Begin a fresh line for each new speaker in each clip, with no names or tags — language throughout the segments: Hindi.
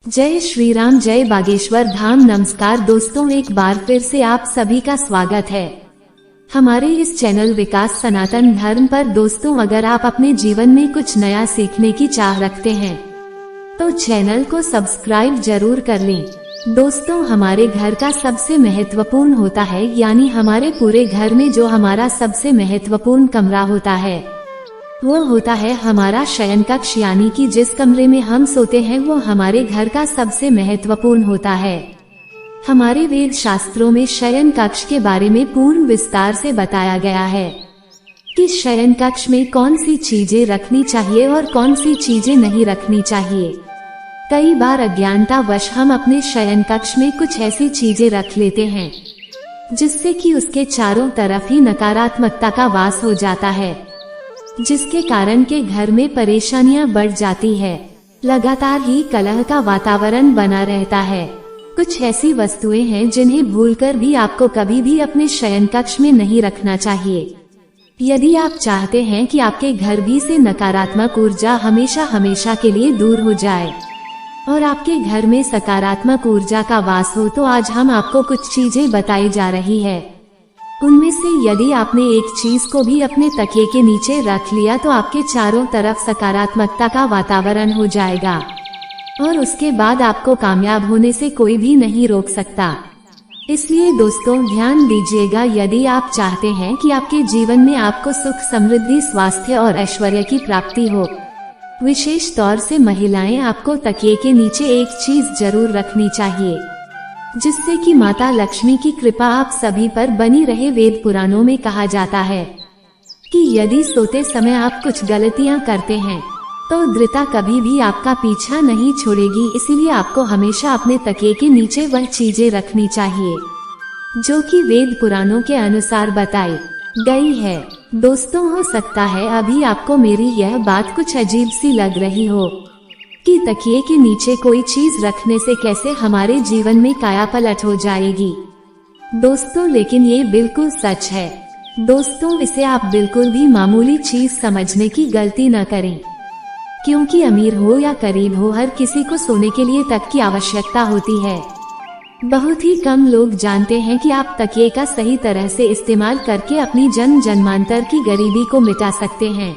जय श्री राम, जय बागेश्वर धाम। नमस्कार दोस्तों, एक बार फिर से आप सभी का स्वागत है हमारे इस चैनल विकास सनातन धर्म पर। दोस्तों, अगर आप अपने जीवन में कुछ नया सीखने की चाह रखते हैं तो चैनल को सब्सक्राइब जरूर कर लें। दोस्तों, हमारे घर का सबसे महत्वपूर्ण होता है, यानी हमारे पूरे घर में जो हमारा सबसे महत्वपूर्ण कमरा होता है वो होता है हमारा शयन कक्ष, यानी कि जिस कमरे में हम सोते हैं वो हमारे घर का सबसे महत्वपूर्ण होता है। हमारे वेद शास्त्रों में शयन कक्ष के बारे में पूर्ण विस्तार से बताया गया है कि शयन कक्ष में कौन सी चीजें रखनी चाहिए और कौन सी चीजें नहीं रखनी चाहिए। कई बार अज्ञानतावश हम अपने शयन कक्ष में कुछ ऐसी चीजें रख लेते हैं जिससे कि उसके चारों तरफ ही नकारात्मकता का वास हो जाता है, जिसके कारण के घर में परेशानियां बढ़ जाती है। लगातार ही कलह का वातावरण बना रहता है। कुछ ऐसी वस्तुएं हैं जिन्हें भूलकर भी आपको कभी भी अपने शयन कक्ष में नहीं रखना चाहिए। यदि आप चाहते हैं कि आपके घर भी से नकारात्मक ऊर्जा हमेशा हमेशा के लिए दूर हो जाए और आपके घर में सकारात्मक ऊर्जा का वास हो, तो आज हम आपको कुछ चीजें बताई जा रही है। उनमें से यदि आपने एक चीज को भी अपने तकिए के नीचे रख लिया तो आपके चारों तरफ सकारात्मकता का वातावरण हो जाएगा और उसके बाद आपको कामयाब होने से कोई भी नहीं रोक सकता। इसलिए दोस्तों, ध्यान दीजिएगा, यदि आप चाहते हैं कि आपके जीवन में आपको सुख, समृद्धि, स्वास्थ्य और ऐश्वर्य की प्राप्ति हो, विशेष तौर से महिलाएं, आपको तकिए के नीचे एक चीज जरूर रखनी चाहिए जिससे कि माता लक्ष्मी की कृपा आप सभी पर बनी रहे। वेद पुराणों में कहा जाता है कि यदि सोते समय आप कुछ गलतियां करते हैं तो दृता कभी भी आपका पीछा नहीं छोड़ेगी। इसीलिए आपको हमेशा अपने तकिए के नीचे वह चीजें रखनी चाहिए जो कि वेद पुराणों के अनुसार बताई गई है। दोस्तों, हो सकता है अभी आपको मेरी यह बात कुछ अजीब सी लग रही हो कि तकिए के नीचे कोई चीज रखने से कैसे हमारे जीवन में कायापलट हो जाएगी। दोस्तों, लेकिन ये बिल्कुल सच है। दोस्तों, इसे आप बिल्कुल भी मामूली चीज समझने की गलती न करें, क्योंकि अमीर हो या गरीब हो, हर किसी को सोने के लिए तक की आवश्यकता होती है। बहुत ही कम लोग जानते हैं कि आप तकिए का सही तरह से इस्तेमाल करके अपनी जन्म जन्मांतर की गरीबी को मिटा सकते हैं।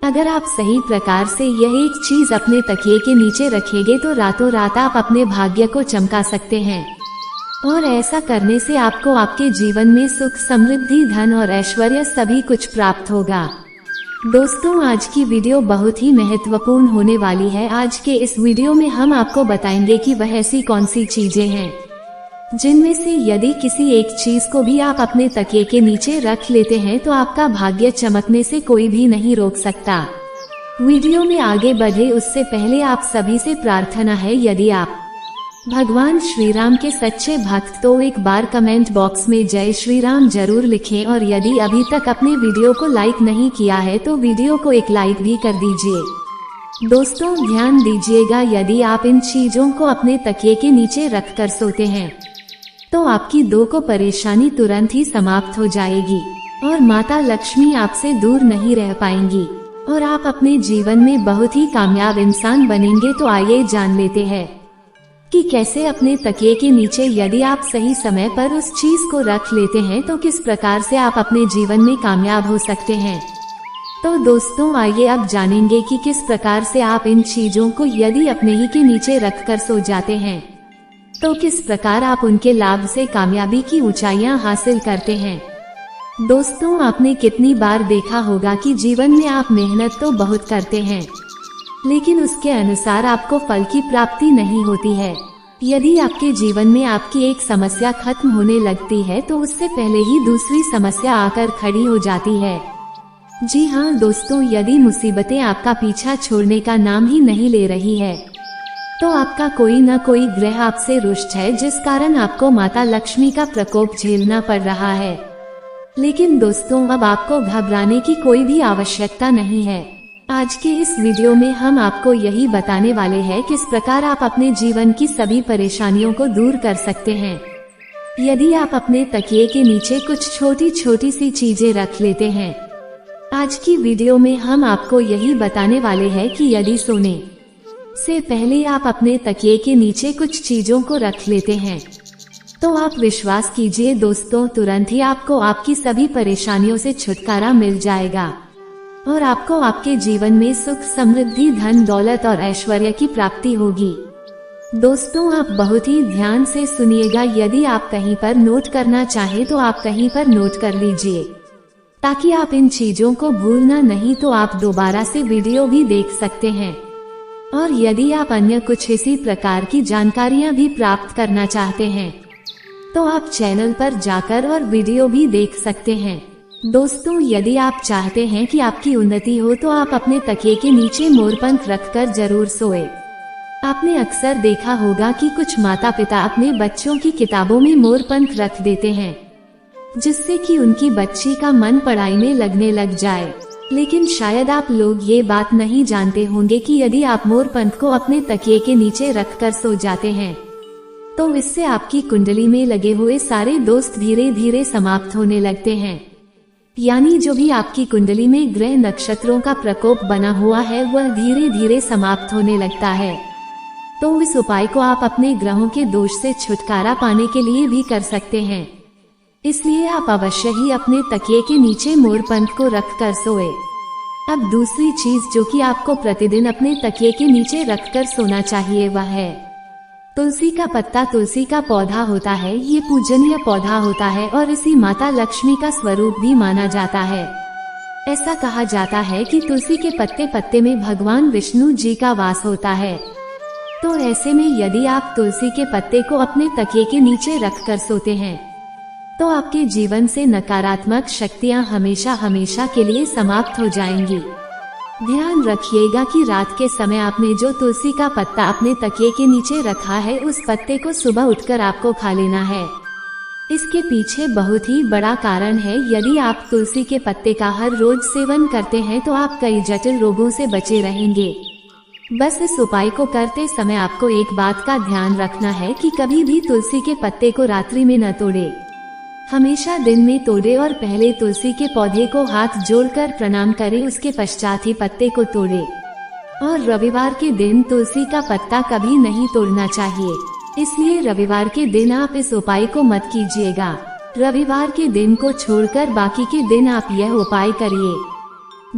अगर आप सही प्रकार से यह एक चीज अपने तकिए के नीचे रखेंगे तो रातों रात आप अपने भाग्य को चमका सकते हैं और ऐसा करने से आपको आपके जीवन में सुख, समृद्धि, धन और ऐश्वर्य सभी कुछ प्राप्त होगा। दोस्तों, आज की वीडियो बहुत ही महत्वपूर्ण होने वाली है। आज के इस वीडियो में हम आपको बताएंगे कि वह ऐसी कौन सी चीजें हैं जिनमें से यदि किसी एक चीज को भी आप अपने तकिए के नीचे रख लेते हैं तो आपका भाग्य चमकने से कोई भी नहीं रोक सकता। वीडियो में आगे बढ़े उससे पहले आप सभी से प्रार्थना है, यदि आप भगवान श्री राम के सच्चे भक्त तो एक बार कमेंट बॉक्स में जय श्री राम जरूर लिखें और यदि अभी तक अपने वीडियो को लाइक नहीं किया है तो वीडियो को एक लाइक भी कर दीजिए। दोस्तों, ध्यान दीजिएगा, यदि आप इन चीजों को अपने तकिए के नीचे रख कर सोते हैं तो आपकी दो को परेशानी तुरंत ही समाप्त हो जाएगी और माता लक्ष्मी आपसे दूर नहीं रह पाएंगी और आप अपने जीवन में बहुत ही कामयाब इंसान बनेंगे। तो आइए जान लेते हैं कि कैसे अपने तकिए के नीचे यदि आप सही समय पर उस चीज को रख लेते हैं तो किस प्रकार से आप अपने जीवन में कामयाब हो सकते हैं। तो दोस्तों, आइए अब जानेंगे कि किस प्रकार से आप इन चीजों को यदि अपने ही के नीचे रख कर सो जाते हैं तो किस प्रकार आप उनके लाभ से कामयाबी की ऊंचाइयां हासिल करते हैं। दोस्तों, आपने कितनी बार देखा होगा कि जीवन में आप मेहनत तो बहुत करते हैं लेकिन उसके अनुसार आपको फल की प्राप्ति नहीं होती है। यदि आपके जीवन में आपकी एक समस्या खत्म होने लगती है तो उससे पहले ही दूसरी समस्या आकर खड़ी हो जाती है। जी हाँ दोस्तों, यदि मुसीबतें आपका पीछा छोड़ने का नाम ही नहीं ले रही है तो आपका कोई न कोई ग्रह आपसे रुष्ट है, जिस कारण आपको माता लक्ष्मी का प्रकोप झेलना पड़ रहा है। लेकिन दोस्तों, अब आपको घबराने की कोई भी आवश्यकता नहीं है। आज के इस वीडियो में हम आपको यही बताने वाले हैं किस प्रकार आप अपने जीवन की सभी परेशानियों को दूर कर सकते हैं। यदि आप अपने तकिए के नीचे कुछ छोटी छोटी सी चीजें रख लेते हैं। आज की वीडियो में हम आपको यही बताने वाले हैं कि यदि सोने से पहले आप अपने तकिए के नीचे कुछ चीजों को रख लेते हैं, तो आप विश्वास कीजिए दोस्तों, तुरंत ही आपको आपकी सभी परेशानियों से छुटकारा मिल जाएगा और आपको आपके जीवन में सुख, समृद्धि, धन, दौलत और ऐश्वर्य की प्राप्ति होगी। दोस्तों, आप बहुत ही ध्यान से सुनिएगा। यदि आप कहीं पर नोट करना चाहें तो आप कहीं पर नोट कर लीजिए, ताकि आप इन चीजों को भूलना नहीं तो आप दोबारा से वीडियो भी देख सकते हैं। और यदि आप अन्य कुछ इसी प्रकार की जानकारियां भी प्राप्त करना चाहते हैं तो आप चैनल पर जाकर और वीडियो भी देख सकते हैं। दोस्तों, यदि आप चाहते हैं कि आपकी उन्नति हो तो आप अपने तकिए के नीचे मोरपंख रखकर जरूर सोए। आपने अक्सर देखा होगा कि कुछ माता पिता अपने बच्चों की किताबों में मोरपंख रख देते हैं, जिससे कि उनकी बच्ची का मन पढ़ाई में लगने लग जाए। लेकिन शायद आप लोग ये बात नहीं जानते होंगे कि यदि आप मोरपंख को अपने तकिए के नीचे रखकर सो जाते हैं तो इससे आपकी कुंडली में लगे हुए सारे दोस्त धीरे धीरे समाप्त होने लगते हैं। यानी जो भी आपकी कुंडली में ग्रह नक्षत्रों का प्रकोप बना हुआ है वह धीरे धीरे समाप्त होने लगता है। तो इस उपाय को आप अपने ग्रहों के दोष से छुटकारा पाने के लिए भी कर सकते हैं। इसलिए आप अवश्य ही अपने तकिए के नीचे मोरपंख को रखकर सोए। अब दूसरी चीज जो कि आपको प्रतिदिन अपने तकिए के नीचे रखकर सोना चाहिए वह है तुलसी का पत्ता। तुलसी का पौधा होता है, ये पूजनीय पौधा होता है और इसी माता लक्ष्मी का स्वरूप भी माना जाता है। ऐसा कहा जाता है कि तुलसी के पत्ते पत्ते में भगवान विष्णु जी का वास होता है। तो ऐसे में यदि आप तुलसी के पत्ते को अपने तकिए के नीचे रखकर सोते हैं तो आपके जीवन से नकारात्मक शक्तियां हमेशा हमेशा के लिए समाप्त हो जाएंगी। ध्यान रखिएगा कि रात के समय आपने जो तुलसी का पत्ता अपने तकिए के नीचे रखा है उस पत्ते को सुबह उठकर आपको खा लेना है। इसके पीछे बहुत ही बड़ा कारण है। यदि आप तुलसी के पत्ते का हर रोज सेवन करते हैं तो आप कई जटिल रोगों से बचे रहेंगे। बस इस उपाय को करते समय आपको एक बात का ध्यान रखना है कि कभी भी तुलसी के पत्ते को रात्रि में न तोड़े, हमेशा दिन में तोड़े और पहले तुलसी के पौधे को हाथ जोड़कर प्रणाम करें, उसके पश्चात ही पत्ते को तोड़े। और रविवार के दिन तुलसी का पत्ता कभी नहीं तोड़ना चाहिए, इसलिए रविवार के दिन आप इस उपाय को मत कीजिएगा। रविवार के दिन को छोड़कर बाकी के दिन आप यह उपाय करिए।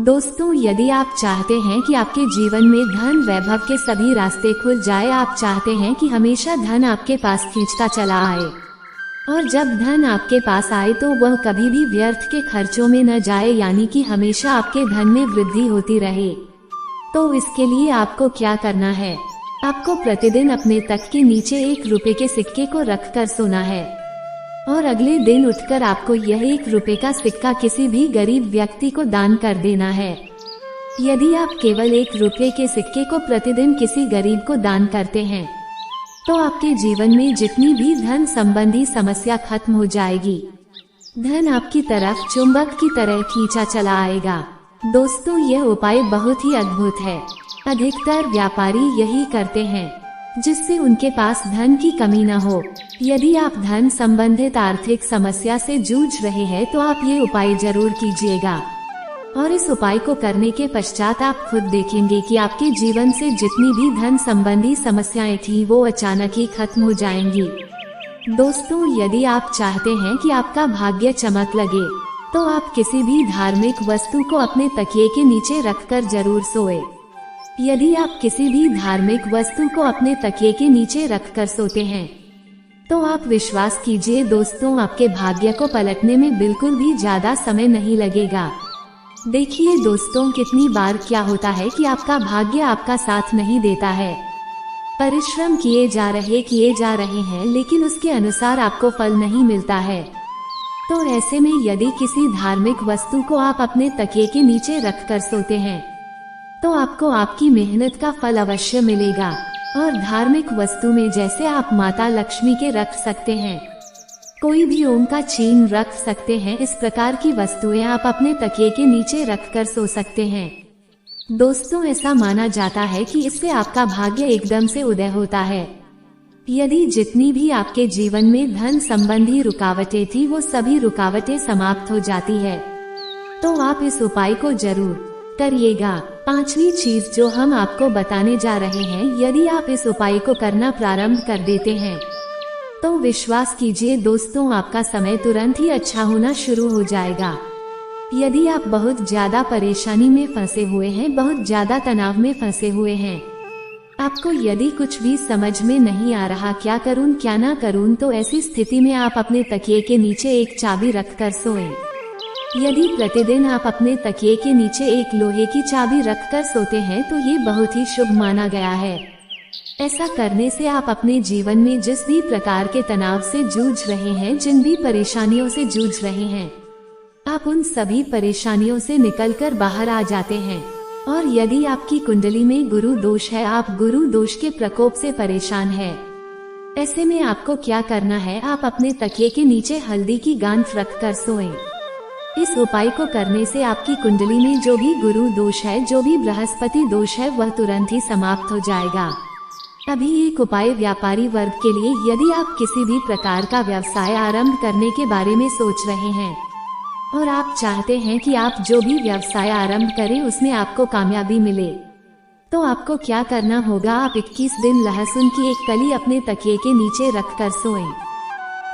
दोस्तों, यदि आप चाहते हैं कि आपके जीवन में धन वैभव के सभी रास्ते खुल जाए, आप चाहते हैं कि हमेशा धन आपके पास खींचता चला आए और जब धन आपके पास आए तो वह कभी भी व्यर्थ के खर्चों में न जाए, यानी कि हमेशा आपके धन में वृद्धि होती रहे, तो इसके लिए आपको क्या करना है? आपको प्रतिदिन अपने तक के नीचे 1 रुपए के सिक्के को रखकर सोना है और अगले दिन उठकर आपको यह 1 रुपए का सिक्का किसी भी गरीब व्यक्ति को दान कर देना है। यदि आप केवल 1 रुपए के सिक्के को प्रतिदिन किसी गरीब को दान करते हैं तो आपके जीवन में जितनी भी धन संबंधी समस्या खत्म हो जाएगी। धन आपकी तरफ चुंबक की तरह खींचा चला आएगा। दोस्तों, यह उपाय बहुत ही अद्भुत है। अधिकतर व्यापारी यही करते हैं, जिससे उनके पास धन की कमी न हो। यदि आप धन संबंधित आर्थिक समस्या से जूझ रहे हैं तो आप ये उपाय जरूर कीजिएगा और इस उपाय को करने के पश्चात आप खुद देखेंगे कि आपके जीवन से जितनी भी धन संबंधी समस्याएं थी वो अचानक ही खत्म हो जाएंगी। दोस्तों, यदि आप चाहते हैं कि आपका भाग्य चमक लगे तो आप किसी भी धार्मिक वस्तु को अपने तकिए के नीचे रखकर जरूर सोए। यदि आप किसी भी धार्मिक वस्तु को अपने तकिए के नीचे रखकर सोते हैं तो आप विश्वास कीजिए दोस्तों, आपके भाग्य को पलटने में बिल्कुल भी ज्यादा समय नहीं लगेगा। देखिए दोस्तों, कितनी बार क्या होता है कि आपका भाग्य आपका साथ नहीं देता है। परिश्रम किए जा रहे हैं लेकिन उसके अनुसार आपको फल नहीं मिलता है। तो ऐसे में यदि किसी धार्मिक वस्तु को आप अपने तकिए के नीचे रखकर सोते हैं तो आपको आपकी मेहनत का फल अवश्य मिलेगा। और धार्मिक वस्तु में जैसे आप माता लक्ष्मी के रख सकते हैं, कोई भी ओम का चिन्ह रख सकते हैं, इस प्रकार की वस्तुएं आप अपने तकिए के नीचे रखकर सो सकते हैं। दोस्तों, ऐसा माना जाता है कि इससे आपका भाग्य एकदम से उदय होता है। यदि जितनी भी आपके जीवन में धन संबंधी रुकावटें थी वो सभी रुकावटें समाप्त हो जाती है, तो आप इस उपाय को जरूर करिएगा। पांचवी चीज जो हम आपको बताने जा रहे हैं, यदि आप इस उपाय को करना प्रारंभ कर देते हैं तो विश्वास कीजिए दोस्तों, आपका समय तुरंत ही अच्छा होना शुरू हो जाएगा। यदि आप बहुत ज्यादा परेशानी में फंसे हुए हैं, बहुत ज्यादा तनाव में फंसे हुए हैं, आपको यदि कुछ भी समझ में नहीं आ रहा क्या करूं क्या ना करूं, तो ऐसी स्थिति में आप अपने तकिए के नीचे एक चाबी रखकर सोएं। यदि प्रतिदिन आप अपने तकिए के नीचे एक लोहे की चाबी रखकर सोते हैं तो ये बहुत ही शुभ माना गया है। ऐसा करने से आप अपने जीवन में जिस भी प्रकार के तनाव से जूझ रहे हैं, जिन भी परेशानियों से जूझ रहे हैं, आप उन सभी परेशानियों से निकलकर बाहर आ जाते हैं। और यदि आपकी कुंडली में गुरु दोष है, आप गुरु दोष के प्रकोप से परेशान हैं, ऐसे में आपको क्या करना है, आप अपने तकिए के नीचे हल्दी की गांठ रखकर सोएं। इस उपाय को करने से आपकी कुंडली में जो भी गुरु दोष है, जो भी बृहस्पति दोष है, वह तुरंत ही समाप्त हो जाएगा। अभी एक उपाय व्यापारी वर्ग के लिए, यदि आप किसी भी प्रकार का व्यवसाय आरंभ करने के बारे में सोच रहे हैं और आप चाहते हैं कि आप जो भी व्यवसाय आरंभ करें उसमें आपको कामयाबी मिले, तो आपको क्या करना होगा, आप 21 दिन लहसुन की एक कली अपने तकिए के नीचे रखकर सोएं।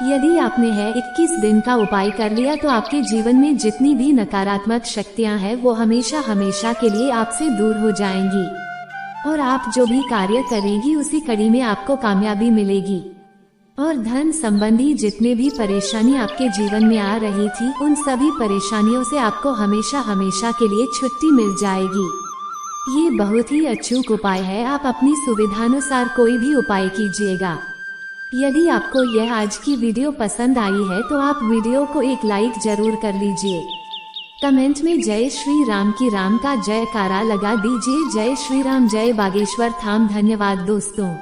यदि आपने 21 दिन का उपाय कर लिया तो आपके जीवन में जितनी भी नकारात्मक शक्तियां हैं वो हमेशा हमेशा के लिए आपसे दूर हो जाएंगी और आप जो भी कार्य करेंगी उसी कड़ी में आपको कामयाबी मिलेगी। और धन संबंधी जितने भी परेशानी आपके जीवन में आ रही थी, उन सभी परेशानियों से आपको हमेशा हमेशा के लिए छुट्टी मिल जाएगी। ये बहुत ही अचूक उपाय है, आप अपनी सुविधानुसार कोई भी उपाय कीजिएगा। यदि आपको यह आज की वीडियो पसंद आई है तो आप वीडियो को एक लाइक जरूर कर लीजिए। कमेंट में जय श्री राम की राम का जयकारा लगा दीजिए। जय श्री राम, जय बागेश्वर धाम। धन्यवाद दोस्तों।